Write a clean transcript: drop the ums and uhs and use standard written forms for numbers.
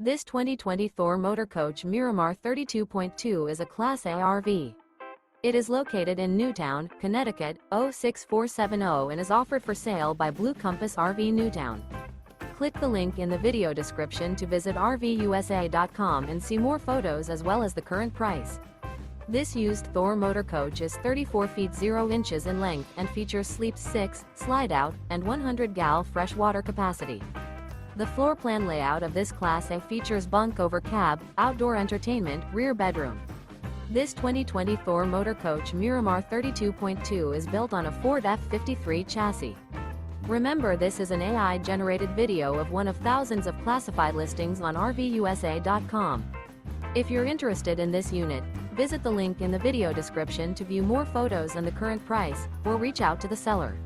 This 2020 Thor Motor Coach Miramar 32.2 is a Class A RV. It is located in Newtown, Connecticut, 06470 and is offered for sale by Blue Compass RV Newtown. Click the link in the video description to visit RVUSA.com and see more photos as well as the current price. This used Thor Motor Coach is 34 feet 0 inches in length and features Sleep 6, Slideout, and 100 gal fresh water capacity. The floor plan layout of this Class A features bunk over cab, outdoor entertainment, rear bedroom. This 2020 Thor Motor Coach Miramar 32.2 is built on a Ford F53 chassis. Remember, this is an AI-generated video of one of thousands of classified listings on RVUSA.com. If you're interested in this unit, visit the link in the video description to view more photos and the current price, or reach out to the seller.